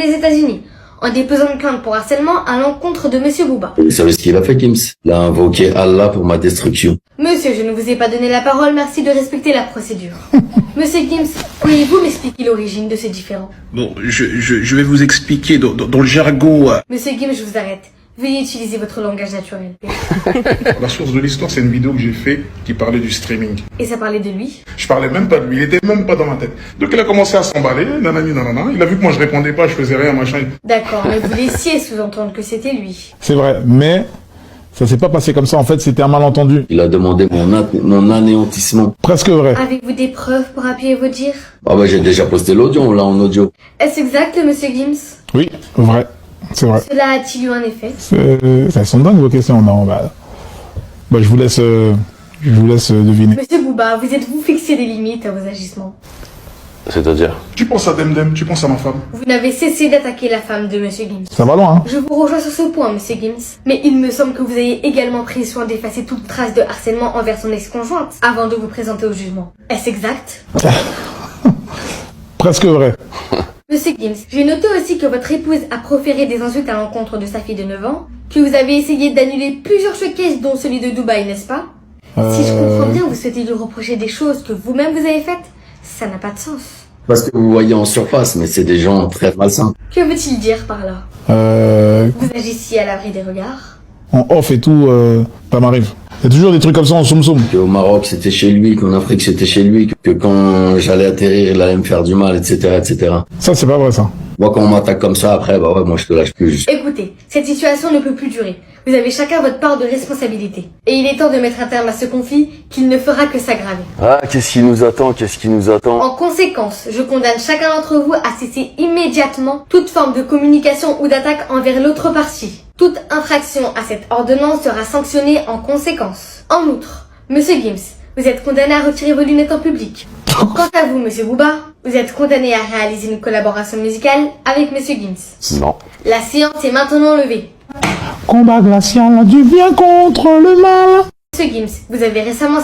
les États-Unis en déposant une plainte pour harcèlement à l'encontre de Monsieur Booba. Vous savez ce qu'il a fait, Gims? Il a invoqué Allah pour ma destruction. Monsieur, je ne vous ai pas donné la parole, merci de respecter la procédure. Monsieur Gims, pourriez-vous m'expliquer l'origine de ces différends? Bon, je vais vous expliquer dans le jargon. Monsieur Gims, je vous arrête. Veuillez utiliser votre langage naturel. La source de l'histoire, c'est une vidéo que j'ai fait qui parlait du streaming. Et ça parlait de lui? Je parlais même pas de lui, il était même pas dans ma tête. Donc il a commencé à s'emballer, nanani nanana, il a vu que moi je répondais pas, je faisais rien, machin. D'accord, mais vous laissiez sous-entendre que c'était lui. C'est vrai, mais ça s'est pas passé comme ça, en fait, c'était un malentendu. Il a demandé mon anéantissement. Presque vrai. Avez-vous des preuves pour appuyer vos dires? Ah bah j'ai déjà posté l'audio, là en audio. Est-ce exact, Monsieur Gims? Oui, vrai. C'est vrai. Cela a-t-il eu un effet? Ça sont dingues vos questions, non, bah je vous laisse deviner. Monsieur Booba, vous êtes-vous fixé des limites à vos agissements? C'est-à-dire? Tu penses à Demdem, tu penses à ma femme. Vous n'avez cessé d'attaquer la femme de Monsieur Gims. Ça va loin, hein? Je vous rejoins sur ce point, Monsieur Gims. Mais il me semble que vous ayez également pris soin d'effacer toute trace de harcèlement envers son ex-conjointe avant de vous présenter au jugement. Est-ce exact? Presque vrai. Monsieur Gims, j'ai noté aussi que votre épouse a proféré des insultes à l'encontre de sa fille de 9 ans, que vous avez essayé d'annuler plusieurs showcases dont celui de Dubaï, n'est-ce pas? Si je comprends bien, vous souhaitez lui reprocher des choses que vous-même vous avez faites? Ça n'a pas de sens. Parce que vous voyez en surface, mais c'est des gens très malsains. Que veut-il dire par là? Vous agissiez à l'abri des regards? En off et tout, ça m'arrive. Il y a toujours des trucs comme ça en soum-soum. Qu'au Maroc c'était chez lui, qu'en Afrique c'était chez lui, que quand j'allais atterrir il allait me faire du mal, etc., etc. Ça, c'est pas vrai, ça. Moi quand on m'attaque comme ça après, bah ouais, moi je te lâche plus. Écoutez, cette situation ne peut plus durer. Vous avez chacun votre part de responsabilité. Et il est temps de mettre un terme à ce conflit qu'il ne fera que s'aggraver. Ah, qu'est-ce qui nous attend, qu'est-ce qui nous attend? En conséquence, je condamne chacun d'entre vous à cesser immédiatement toute forme de communication ou d'attaque envers l'autre partie. Toute infraction à cette ordonnance sera sanctionnée en conséquence. En outre, Monsieur Gims, vous êtes condamné à retirer vos lunettes en public. Quant à vous, Monsieur Booba, vous êtes condamné à réaliser une collaboration musicale avec Monsieur Gims. Non. La séance est maintenant levée. Combat glacial du bien contre le mal. Monsieur Gims, vous avez récemment